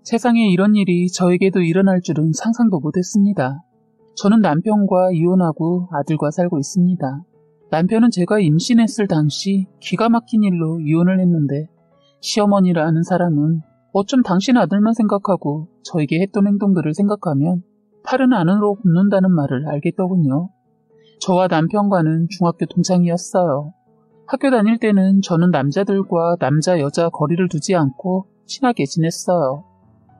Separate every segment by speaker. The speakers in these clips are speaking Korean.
Speaker 1: 세상에 이런 일이 저에게도 일어날 줄은 상상도 못했습니다. 저는 남편과 이혼하고 아들과 살고 있습니다. 남편은 제가 임신했을 당시 기가 막힌 일로 이혼을 했는데 시어머니라는 사람은 어쩜 당신 아들만 생각하고 저에게 했던 행동들을 생각하면 팔은 안으로 굽는다는 말을 알겠더군요. 저와 남편과는 중학교 동창이었어요. 학교 다닐 때는 저는 남자들과 남자 여자 거리를 두지 않고 친하게 지냈어요.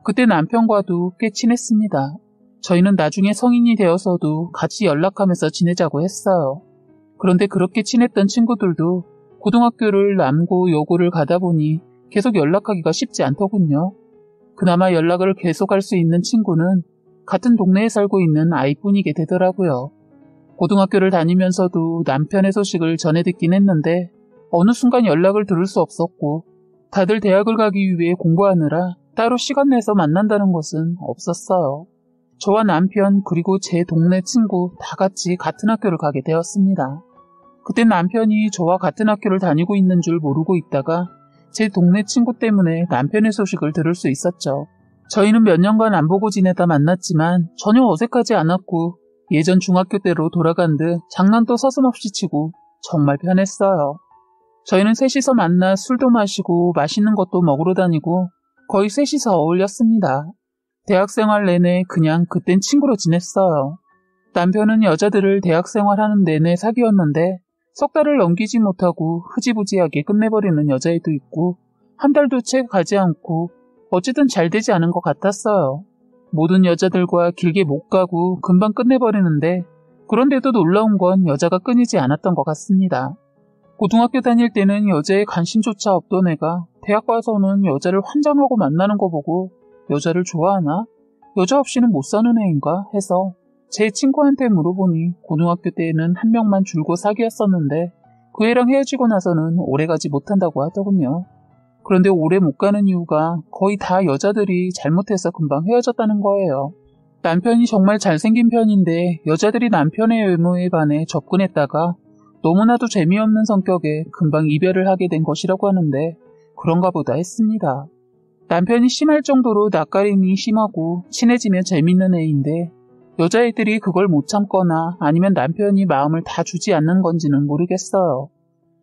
Speaker 1: 그때 남편과도 꽤 친했습니다. 저희는 나중에 성인이 되어서도 같이 연락하면서 지내자고 했어요. 그런데 그렇게 친했던 친구들도 고등학교를 남고 여고를 가다 보니 계속 연락하기가 쉽지 않더군요. 그나마 연락을 계속할 수 있는 친구는 같은 동네에 살고 있는 아이뿐이게 되더라고요. 고등학교를 다니면서도 남편의 소식을 전해 듣긴 했는데 어느 순간 연락을 들을 수 없었고 다들 대학을 가기 위해 공부하느라 따로 시간 내서 만난다는 것은 없었어요. 저와 남편 그리고 제 동네 친구 다 같이 같은 학교를 가게 되었습니다. 그때 남편이 저와 같은 학교를 다니고 있는 줄 모르고 있다가 제 동네 친구 때문에 남편의 소식을 들을 수 있었죠. 저희는 몇 년간 안 보고 지내다 만났지만 전혀 어색하지 않았고 예전 중학교 때로 돌아간 듯 장난도 서슴없이 치고 정말 편했어요. 저희는 셋이서 만나 술도 마시고 맛있는 것도 먹으러 다니고 거의 셋이서 어울렸습니다. 대학생활 내내 그냥 그땐 친구로 지냈어요. 남편은 여자들을 대학생활 하는 내내 사귀었는데 석 달을 넘기지 못하고 흐지부지하게 끝내버리는 여자애도 있고 한 달도 채 가지 않고 어쨌든 잘 되지 않은 것 같았어요. 모든 여자들과 길게 못 가고 금방 끝내버리는데 그런데도 놀라운 건 여자가 끊이지 않았던 것 같습니다. 고등학교 다닐 때는 여자에 관심조차 없던 애가 대학 가서는 여자를 환장하고 만나는 거 보고 여자를 좋아하나? 여자 없이는 못 사는 애인가? 해서 제 친구한테 물어보니 고등학교 때에는 한 명만 줄곧 사귀었었는데 그 애랑 헤어지고 나서는 오래가지 못한다고 하더군요. 그런데 오래 못 가는 이유가 거의 다 여자들이 잘못해서 금방 헤어졌다는 거예요. 남편이 정말 잘생긴 편인데 여자들이 남편의 외모에 반해 접근했다가 너무나도 재미없는 성격에 금방 이별을 하게 된 것이라고 하는데 그런가 보다 했습니다. 남편이 심할 정도로 낯가림이 심하고 친해지면 재밌는 애인데 여자애들이 그걸 못 참거나 아니면 남편이 마음을 다 주지 않는 건지는 모르겠어요.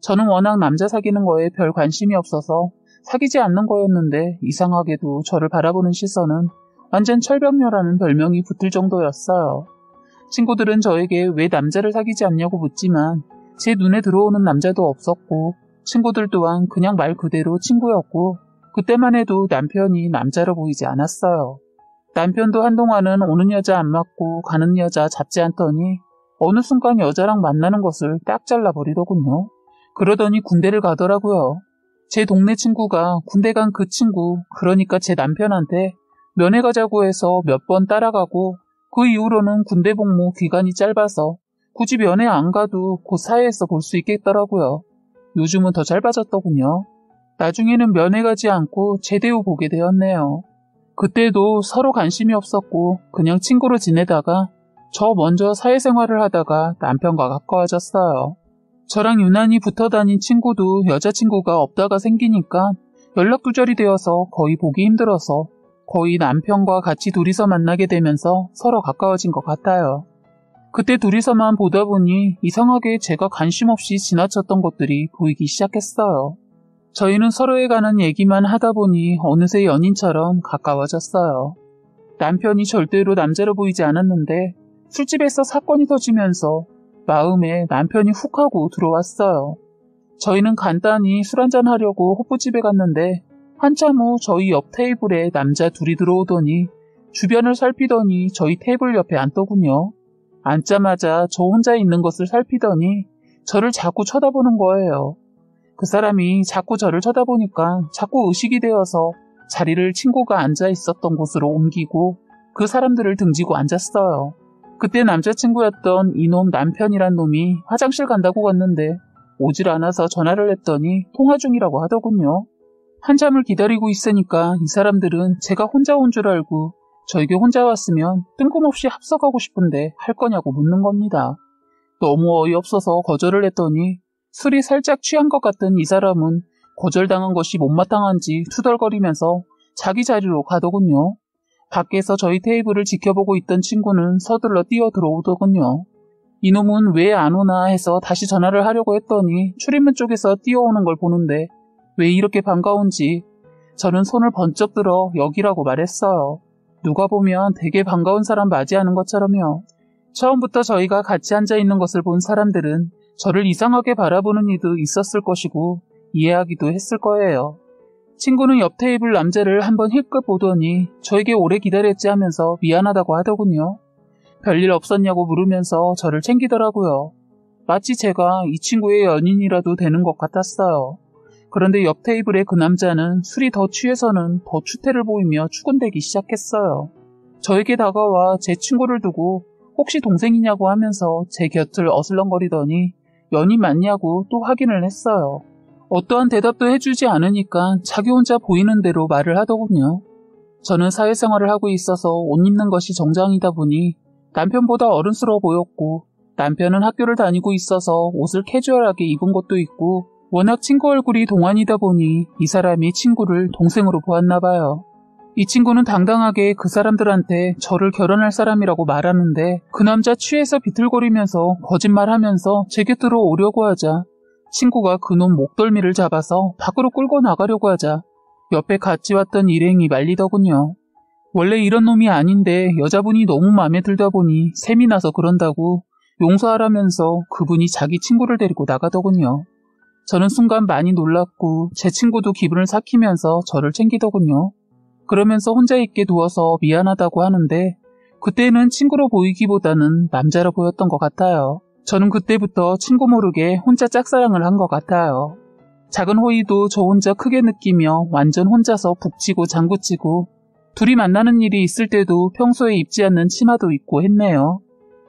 Speaker 1: 저는 워낙 남자 사귀는 거에 별 관심이 없어서 사귀지 않는 거였는데 이상하게도 저를 바라보는 시선은 완전 철벽녀라는 별명이 붙을 정도였어요. 친구들은 저에게 왜 남자를 사귀지 않냐고 묻지만 제 눈에 들어오는 남자도 없었고 친구들 또한 그냥 말 그대로 친구였고 그때만 해도 남편이 남자로 보이지 않았어요. 남편도 한동안은 오는 여자 안 맞고 가는 여자 잡지 않더니 어느 순간 여자랑 만나는 것을 딱 잘라버리더군요. 그러더니 군대를 가더라고요. 제 동네 친구가 군대 간 그 친구, 그러니까 제 남편한테 면회 가자고 해서 몇 번 따라가고 그 이후로는 군대 복무 기간이 짧아서 굳이 면회 안 가도 그 사회에서 볼 수 있겠더라고요. 요즘은 더 짧아졌더군요. 나중에는 면회 가지 않고 제대 후 보게 되었네요. 그때도 서로 관심이 없었고 그냥 친구로 지내다가 저 먼저 사회생활을 하다가 남편과 가까워졌어요. 저랑 유난히 붙어 다닌 친구도 여자친구가 없다가 생기니까 연락두절이 되어서 거의 보기 힘들어서 거의 남편과 같이 둘이서 만나게 되면서 서로 가까워진 것 같아요. 그때 둘이서만 보다 보니 이상하게 제가 관심 없이 지나쳤던 것들이 보이기 시작했어요. 저희는 서로에 관한 얘기만 하다 보니 어느새 연인처럼 가까워졌어요. 남편이 절대로 남자로 보이지 않았는데 술집에서 사건이 터지면서 마음에 남편이 훅 하고 들어왔어요. 저희는 간단히 술 한잔 하려고 호프집에 갔는데 한참 후 저희 옆 테이블에 남자 둘이 들어오더니 주변을 살피더니 저희 테이블 옆에 앉더군요. 앉자마자 저 혼자 있는 것을 살피더니 저를 자꾸 쳐다보는 거예요. 그 사람이 자꾸 저를 쳐다보니까 자꾸 의식이 되어서 자리를 친구가 앉아 있었던 곳으로 옮기고 그 사람들을 등지고 앉았어요. 그때 남자친구였던 이놈 남편이란 놈이 화장실 간다고 갔는데 오질 않아서 전화를 했더니 통화 중이라고 하더군요. 한참을 기다리고 있으니까 이 사람들은 제가 혼자 온 줄 알고 저에게 혼자 왔으면 뜬금없이 합석하고 싶은데 할 거냐고 묻는 겁니다. 너무 어이없어서 거절을 했더니 술이 살짝 취한 것 같은 이 사람은 거절당한 것이 못마땅한지 투덜거리면서 자기 자리로 가더군요. 밖에서 저희 테이블을 지켜보고 있던 친구는 서둘러 뛰어 들어오더군요. 이놈은 왜 안 오나 해서 다시 전화를 하려고 했더니 출입문 쪽에서 뛰어오는 걸 보는데 왜 이렇게 반가운지 저는 손을 번쩍 들어 여기라고 말했어요. 누가 보면 되게 반가운 사람 맞이하는 것처럼요. 처음부터 저희가 같이 앉아있는 것을 본 사람들은 저를 이상하게 바라보는 이도 있었을 것이고 이해하기도 했을 거예요. 친구는 옆 테이블 남자를 한번 힐끗 보더니 저에게 오래 기다렸지 하면서 미안하다고 하더군요. 별일 없었냐고 물으면서 저를 챙기더라고요. 마치 제가 이 친구의 연인이라도 되는 것 같았어요. 그런데 옆 테이블의 그 남자는 술이 더 취해서는 더 추태를 보이며 추근대기 시작했어요. 저에게 다가와 제 친구를 두고 혹시 동생이냐고 하면서 제 곁을 어슬렁거리더니 연인 맞냐고 또 확인을 했어요. 어떠한 대답도 해주지 않으니까 자기 혼자 보이는 대로 말을 하더군요. 저는 사회생활을 하고 있어서 옷 입는 것이 정장이다 보니 남편보다 어른스러워 보였고 남편은 학교를 다니고 있어서 옷을 캐주얼하게 입은 것도 있고 워낙 친구 얼굴이 동안이다 보니 이 사람이 친구를 동생으로 보았나 봐요. 이 친구는 당당하게 그 사람들한테 저를 결혼할 사람이라고 말하는데 그 남자 취해서 비틀거리면서 거짓말하면서 제 곁으로 오려고 하자 친구가 그놈 목덜미를 잡아서 밖으로 끌고 나가려고 하자 옆에 같이 왔던 일행이 말리더군요. 원래 이런 놈이 아닌데 여자분이 너무 마음에 들다 보니 셈이 나서 그런다고 용서하라면서 그분이 자기 친구를 데리고 나가더군요. 저는 순간 많이 놀랐고 제 친구도 기분을 삭히면서 저를 챙기더군요. 그러면서 혼자 있게 두어서 미안하다고 하는데 그때는 친구로 보이기보다는 남자로 보였던 것 같아요. 저는 그때부터 친구 모르게 혼자 짝사랑을 한 것 같아요. 작은 호의도 저 혼자 크게 느끼며 완전 혼자서 북치고 장구치고 둘이 만나는 일이 있을 때도 평소에 입지 않는 치마도 입고 했네요.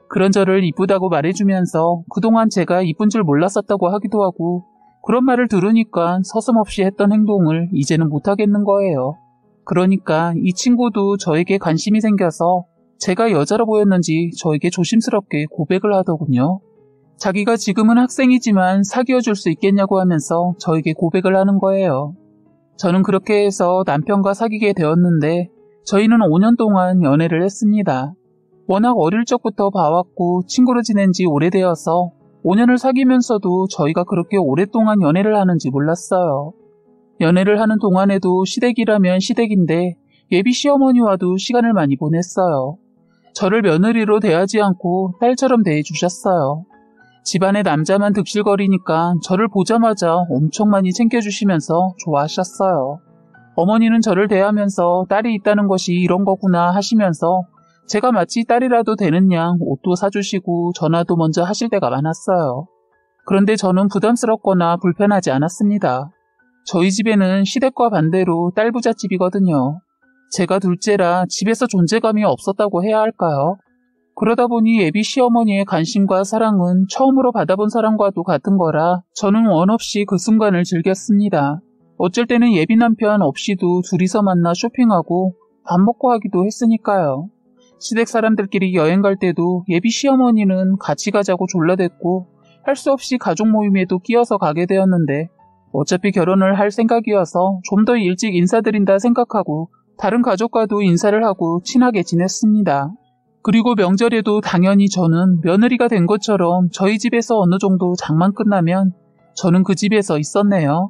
Speaker 1: 그런 저를 이쁘다고 말해주면서 그동안 제가 이쁜 줄 몰랐었다고 하기도 하고 그런 말을 들으니까 서슴없이 했던 행동을 이제는 못하겠는 거예요. 그러니까 이 친구도 저에게 관심이 생겨서 제가 여자로 보였는지 저에게 조심스럽게 고백을 하더군요. 자기가 지금은 학생이지만 사귀어줄 수 있겠냐고 하면서 저에게 고백을 하는 거예요. 저는 그렇게 해서 남편과 사귀게 되었는데 저희는 5년 동안 연애를 했습니다. 워낙 어릴 적부터 봐왔고 친구로 지낸 지 오래되어서 5년을 사귀면서도 저희가 그렇게 오랫동안 연애를 하는지 몰랐어요. 연애를 하는 동안에도 시댁이라면 시댁인데 예비 시어머니와도 시간을 많이 보냈어요. 저를 며느리로 대하지 않고 딸처럼 대해주셨어요. 집안에 남자만 득실거리니까 저를 보자마자 엄청 많이 챙겨주시면서 좋아하셨어요. 어머니는 저를 대하면서 딸이 있다는 것이 이런 거구나 하시면서 제가 마치 딸이라도 되는 양 옷도 사주시고 전화도 먼저 하실 때가 많았어요. 그런데 저는 부담스럽거나 불편하지 않았습니다. 저희 집에는 시댁과 반대로 딸 부잣집이거든요. 제가 둘째라 집에서 존재감이 없었다고 해야 할까요? 그러다 보니 예비 시어머니의 관심과 사랑은 처음으로 받아본 사랑과도 같은 거라 저는 원없이 그 순간을 즐겼습니다. 어쩔 때는 예비 남편 없이도 둘이서 만나 쇼핑하고 밥 먹고 하기도 했으니까요. 시댁 사람들끼리 여행 갈 때도 예비 시어머니는 같이 가자고 졸라댔고 할 수 없이 가족 모임에도 끼어서 가게 되었는데 어차피 결혼을 할 생각이어서 좀 더 일찍 인사드린다 생각하고 다른 가족과도 인사를 하고 친하게 지냈습니다. 그리고 명절에도 당연히 저는 며느리가 된 것처럼 저희 집에서 어느 정도 장만 끝나면 저는 그 집에서 있었네요.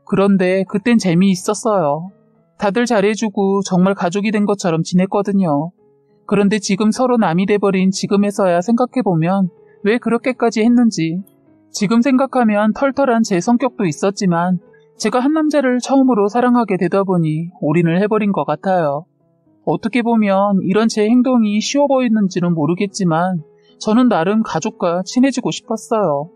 Speaker 1: 그런데 그땐 재미있었어요. 다들 잘해주고 정말 가족이 된 것처럼 지냈거든요. 그런데 지금 서로 남이 돼버린 지금에서야 생각해보면 왜 그렇게까지 했는지. 지금 생각하면 털털한 제 성격도 있었지만 제가 한 남자를 처음으로 사랑하게 되다 보니 올인을 해버린 것 같아요. 어떻게 보면 이런 제 행동이 쉬워 보이는지는 모르겠지만 저는 나름 가족과 친해지고 싶었어요.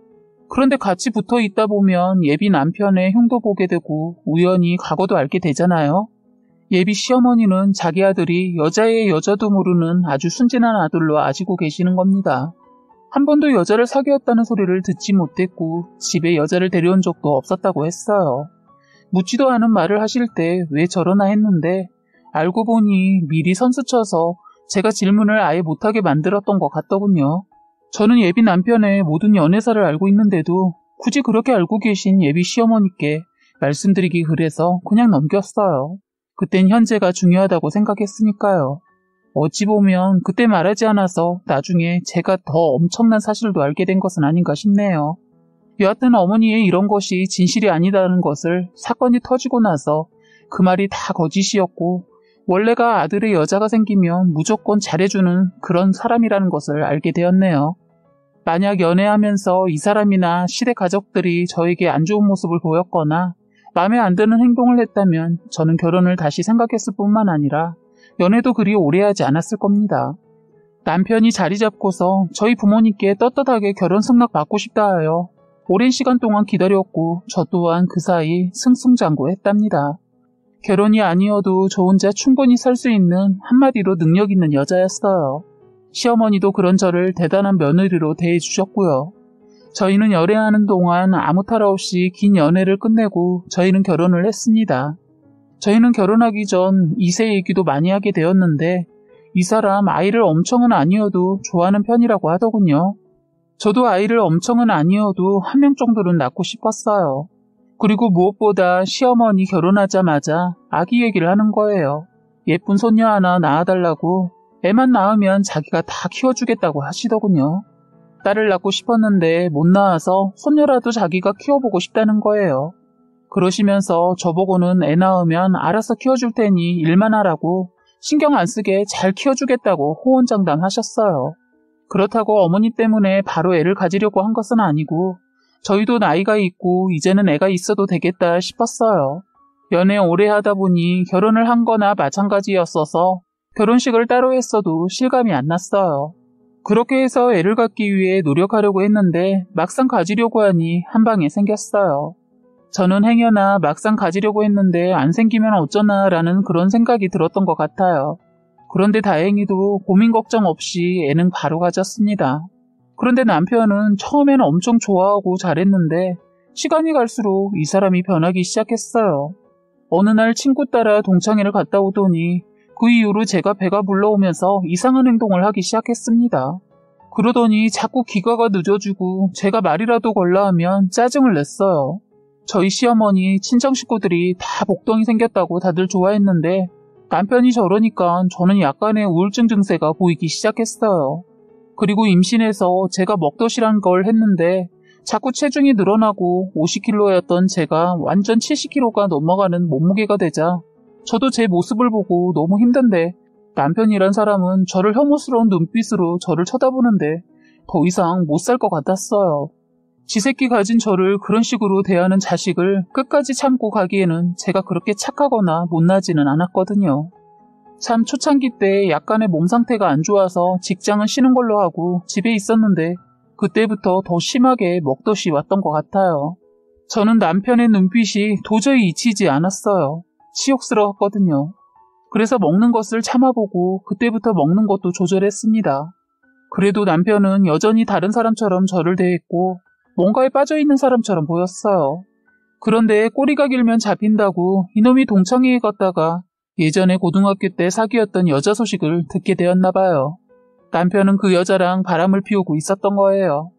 Speaker 1: 그런데 같이 붙어 있다 보면 예비 남편의 흉도 보게 되고 우연히 과거도 알게 되잖아요. 예비 시어머니는 자기 아들이 여자의 여자도 모르는 아주 순진한 아들로 아시고 계시는 겁니다. 한 번도 여자를 사귀었다는 소리를 듣지 못했고 집에 여자를 데려온 적도 없었다고 했어요. 묻지도 않은 말을 하실 때 왜 저러나 했는데 알고 보니 미리 선수쳐서 제가 질문을 아예 못하게 만들었던 것 같더군요. 저는 예비 남편의 모든 연애사를 알고 있는데도 굳이 그렇게 알고 계신 예비 시어머니께 말씀드리기 그래서 그냥 넘겼어요. 그땐 현재가 중요하다고 생각했으니까요. 어찌 보면 그때 말하지 않아서 나중에 제가 더 엄청난 사실도 알게 된 것은 아닌가 싶네요. 여하튼 어머니의 이런 것이 진실이 아니다는 것을 사건이 터지고 나서 그 말이 다 거짓이었고 원래가 아들의 여자가 생기면 무조건 잘해주는 그런 사람이라는 것을 알게 되었네요. 만약 연애하면서 이 사람이나 시댁 가족들이 저에게 안 좋은 모습을 보였거나 마음에 안 드는 행동을 했다면 저는 결혼을 다시 생각했을 뿐만 아니라 연애도 그리 오래 하지 않았을 겁니다. 남편이 자리 잡고서 저희 부모님께 떳떳하게 결혼 승낙 받고 싶다 하여 오랜 시간 동안 기다렸고 저 또한 그 사이 승승장구했답니다. 결혼이 아니어도 저 혼자 충분히 살 수 있는 한마디로 능력 있는 여자였어요. 시어머니도 그런 저를 대단한 며느리로 대해주셨고요. 저희는 연애하는 동안 아무 탈 없이 긴 연애를 끝내고 저희는 결혼을 했습니다. 저희는 결혼하기 전 2세 얘기도 많이 하게 되었는데 이 사람 아이를 엄청은 아니어도 좋아하는 편이라고 하더군요. 저도 아이를 엄청은 아니어도 한 명 정도는 낳고 싶었어요. 그리고 무엇보다 시어머니 결혼하자마자 아기 얘기를 하는 거예요. 예쁜 손녀 하나 낳아달라고 애만 낳으면 자기가 다 키워주겠다고 하시더군요. 딸을 낳고 싶었는데 못 낳아서 손녀라도 자기가 키워보고 싶다는 거예요. 그러시면서 저보고는 애 낳으면 알아서 키워줄 테니 일만 하라고 신경 안 쓰게 잘 키워주겠다고 호언장담하셨어요. 그렇다고 어머니 때문에 바로 애를 가지려고 한 것은 아니고 저희도 나이가 있고 이제는 애가 있어도 되겠다 싶었어요. 연애 오래 하다 보니 결혼을 한 거나 마찬가지였어서 결혼식을 따로 했어도 실감이 안 났어요. 그렇게 해서 애를 갖기 위해 노력하려고 했는데 막상 가지려고 하니 한 방에 생겼어요. 저는 행여나 막상 가지려고 했는데 안 생기면 어쩌나 라는 그런 생각이 들었던 것 같아요. 그런데 다행히도 고민 걱정 없이 애는 바로 가졌습니다. 그런데 남편은 처음에는 엄청 좋아하고 잘했는데 시간이 갈수록 이 사람이 변하기 시작했어요. 어느 날 친구 따라 동창회를 갔다 오더니 그 이후로 제가 배가 불러오면서 이상한 행동을 하기 시작했습니다. 그러더니 자꾸 귀가가 늦어지고 제가 말이라도 걸라 하면 짜증을 냈어요. 저희 시어머니, 친정 식구들이 다 복덩이 생겼다고 다들 좋아했는데 남편이 저러니까 저는 약간의 우울증 증세가 보이기 시작했어요. 그리고 임신해서 제가 먹덧이란 걸 했는데 자꾸 체중이 늘어나고 50kg였던 제가 완전 70kg가 넘어가는 몸무게가 되자 저도 제 모습을 보고 너무 힘든데 남편이란 사람은 저를 혐오스러운 눈빛으로 저를 쳐다보는데 더 이상 못 살 것 같았어요. 지 새끼 가진 저를 그런 식으로 대하는 자식을 끝까지 참고 가기에는 제가 그렇게 착하거나 못나지는 않았거든요. 참 초창기 때 약간의 몸 상태가 안 좋아서 직장은 쉬는 걸로 하고 집에 있었는데 그때부터 더 심하게 먹덧이 왔던 것 같아요. 저는 남편의 눈빛이 도저히 잊히지 않았어요. 치욕스러웠거든요. 그래서 먹는 것을 참아보고 그때부터 먹는 것도 조절했습니다. 그래도 남편은 여전히 다른 사람처럼 저를 대했고 뭔가에 빠져있는 사람처럼 보였어요. 그런데 꼬리가 길면 잡힌다고 이놈이 동창회에 갔다가 예전에 고등학교 때 사귀었던 여자 소식을 듣게 되었나 봐요. 남편은 그 여자랑 바람을 피우고 있었던 거예요.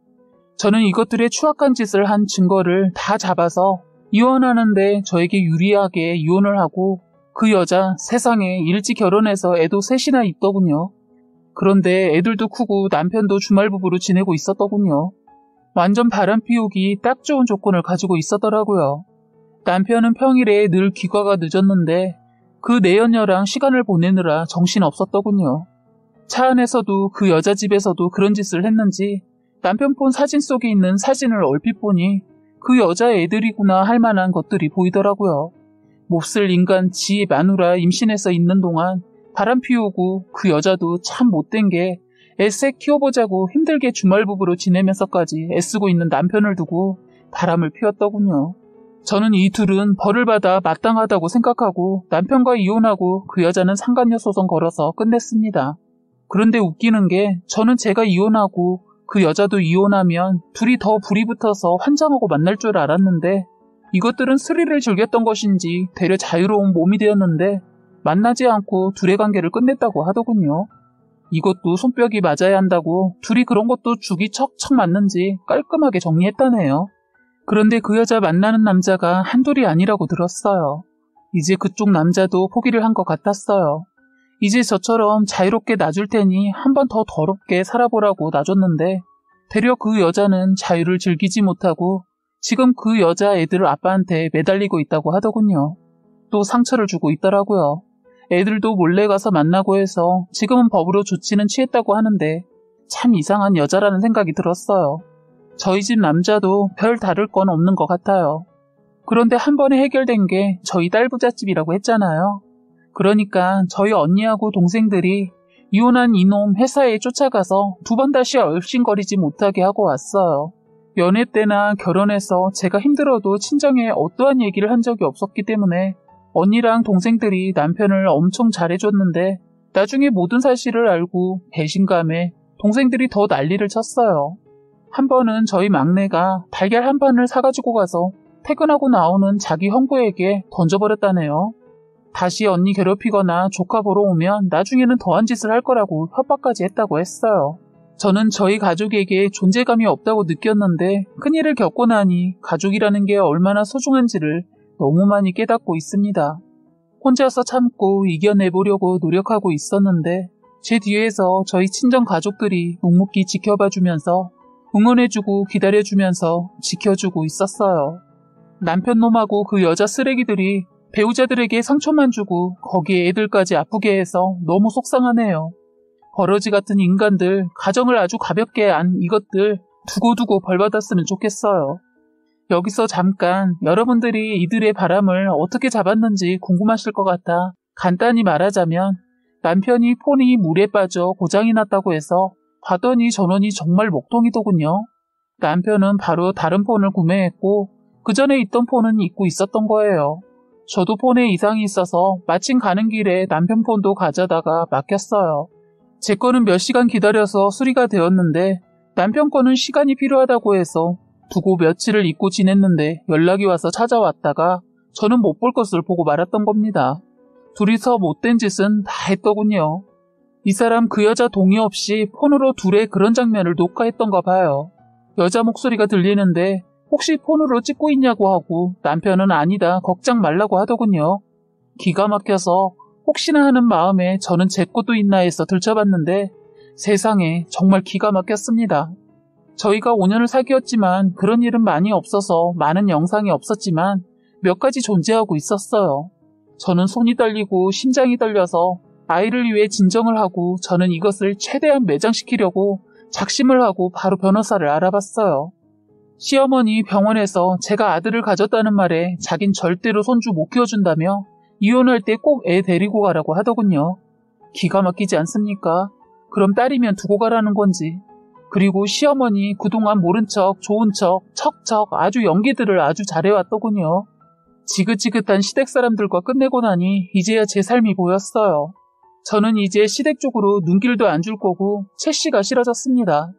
Speaker 1: 저는 이것들의 추악한 짓을 한 증거를 다 잡아서 이혼하는데 저에게 유리하게 이혼을 하고 그 여자 세상에 일찍 결혼해서 애도 셋이나 있더군요. 그런데 애들도 크고 남편도 주말부부로 지내고 있었더군요. 완전 바람 피우기 딱 좋은 조건을 가지고 있었더라고요. 남편은 평일에 늘 귀가가 늦었는데 그 내연녀랑 시간을 보내느라 정신없었더군요. 차 안에서도 그 여자 집에서도 그런 짓을 했는지 남편 폰 사진 속에 있는 사진을 얼핏 보니 그 여자 애들이구나 할 만한 것들이 보이더라고요. 몹쓸 인간 지 마누라 임신해서 있는 동안 바람 피우고 그 여자도 참 못된 게 애새 키워보자고 힘들게 주말부부로 지내면서까지 애쓰고 있는 남편을 두고 바람을 피웠더군요. 저는 이 둘은 벌을 받아 마땅하다고 생각하고 남편과 이혼하고 그 여자는 상간녀 소송 걸어서 끝냈습니다. 그런데 웃기는 게 저는 제가 이혼하고 그 여자도 이혼하면 둘이 더 불이 붙어서 환장하고 만날 줄 알았는데 이것들은 스릴을 즐겼던 것인지 되려 자유로운 몸이 되었는데 만나지 않고 둘의 관계를 끝냈다고 하더군요. 이것도 손뼉이 맞아야 한다고 둘이 그런 것도 죽이 척척 맞는지 깔끔하게 정리했다네요. 그런데 그 여자 만나는 남자가 한둘이 아니라고 들었어요. 이제 그쪽 남자도 포기를 한 것 같았어요. 이제 저처럼 자유롭게 놔줄 테니 한 번 더 더럽게 살아보라고 놔줬는데 되려 그 여자는 자유를 즐기지 못하고 지금 그 여자 애들 아빠한테 매달리고 있다고 하더군요. 또 상처를 주고 있더라고요. 애들도 몰래 가서 만나고 해서 지금은 법으로 조치는 취했다고 하는데 참 이상한 여자라는 생각이 들었어요. 저희 집 남자도 별 다를 건 없는 것 같아요. 그런데 한 번에 해결된 게 저희 딸 부잣집이라고 했잖아요. 그러니까 저희 언니하고 동생들이 이혼한 이놈 회사에 쫓아가서 두 번 다시 얼씬거리지 못하게 하고 왔어요. 연애 때나 결혼해서 제가 힘들어도 친정에 어떠한 얘기를 한 적이 없었기 때문에 언니랑 동생들이 남편을 엄청 잘해줬는데 나중에 모든 사실을 알고 배신감에 동생들이 더 난리를 쳤어요. 한 번은 저희 막내가 달걀 한 판을 사가지고 가서 퇴근하고 나오는 자기 형부에게 던져버렸다네요. 다시 언니 괴롭히거나 조카 보러 오면 나중에는 더한 짓을 할 거라고 협박까지 했다고 했어요. 저는 저희 가족에게 존재감이 없다고 느꼈는데 큰일을 겪고 나니 가족이라는 게 얼마나 소중한지를 너무 많이 깨닫고 있습니다. 혼자서 참고 이겨내보려고 노력하고 있었는데 제 뒤에서 저희 친정 가족들이 묵묵히 지켜봐주면서 응원해주고 기다려주면서 지켜주고 있었어요. 남편 놈하고 그 여자 쓰레기들이 배우자들에게 상처만 주고 거기에 애들까지 아프게 해서 너무 속상하네요. 버러지 같은 인간들, 가정을 아주 가볍게 안 이것들 두고두고 벌받았으면 좋겠어요. 여기서 잠깐 여러분들이 이들의 바람을 어떻게 잡았는지 궁금하실 것 같아 간단히 말하자면 남편이 폰이 물에 빠져 고장이 났다고 해서 봤더니 전원이 정말 먹통이더군요. 남편은 바로 다른 폰을 구매했고 그 전에 있던 폰은 잊고 있었던 거예요. 저도 폰에 이상이 있어서 마침 가는 길에 남편 폰도 가져다가 맡겼어요. 제 거는 몇 시간 기다려서 수리가 되었는데 남편 거는 시간이 필요하다고 해서 두고 며칠을 잊고 지냈는데 연락이 와서 찾아왔다가 저는 못 볼 것을 보고 말았던 겁니다. 둘이서 못된 짓은 다 했더군요. 이 사람 그 여자 동의 없이 폰으로 둘의 그런 장면을 녹화했던가 봐요. 여자 목소리가 들리는데 혹시 폰으로 찍고 있냐고 하고 남편은 아니다 걱정 말라고 하더군요. 기가 막혀서 혹시나 하는 마음에 저는 제 것도 있나 해서 들춰봤는데 세상에 정말 기가 막혔습니다. 저희가 5년을 사귀었지만 그런 일은 많이 없어서 많은 영상이 없었지만 몇 가지 존재하고 있었어요. 저는 손이 떨리고 심장이 떨려서 아이를 위해 진정을 하고 저는 이것을 최대한 매장시키려고 작심을 하고 바로 변호사를 알아봤어요. 시어머니 병원에서 제가 아들을 가졌다는 말에 자긴 절대로 손주 못 키워준다며 이혼할 때 꼭 애 데리고 가라고 하더군요. 기가 막히지 않습니까? 그럼 딸이면 두고 가라는 건지. 그리고 시어머니 그동안 모른 척, 좋은 척, 척척 아주 연기들을 아주 잘해왔더군요. 지긋지긋한 시댁 사람들과 끝내고 나니 이제야 제 삶이 보였어요. 저는 이제 시댁 쪽으로 눈길도 안 줄 거고 채씨가 싫어졌습니다.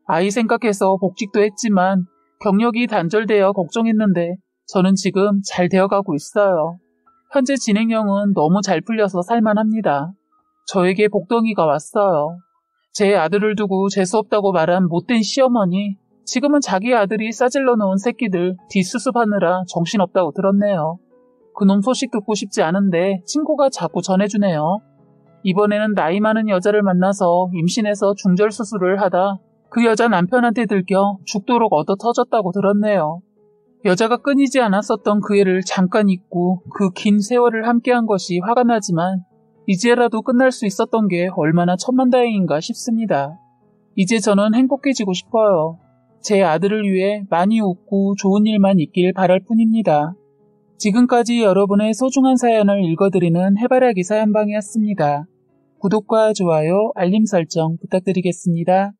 Speaker 1: 아이 생각해서 복직도 했지만 경력이 단절되어 걱정했는데 저는 지금 잘 되어가고 있어요. 현재 진행형은 너무 잘 풀려서 살만합니다. 저에게 복덩이가 왔어요. 제 아들을 두고 재수없다고 말한 못된 시어머니, 지금은 자기 아들이 싸질러 놓은 새끼들 뒷수습하느라 정신없다고 들었네요. 그놈 소식 듣고 싶지 않은데 친구가 자꾸 전해주네요. 이번에는 나이 많은 여자를 만나서 임신해서 중절 수술을 하다 그 여자 남편한테 들켜 죽도록 얻어 터졌다고 들었네요. 여자가 끊이지 않았었던 그 애를 잠깐 잊고 그 긴 세월을 함께한 것이 화가 나지만 이제라도 끝날 수 있었던 게 얼마나 천만다행인가 싶습니다. 이제 저는 행복해지고 싶어요. 제 아들을 위해 많이 웃고 좋은 일만 있길 바랄 뿐입니다. 지금까지 여러분의 소중한 사연을 읽어드리는 해바라기 사연방이었습니다. 구독과 좋아요, 알림 설정 부탁드리겠습니다.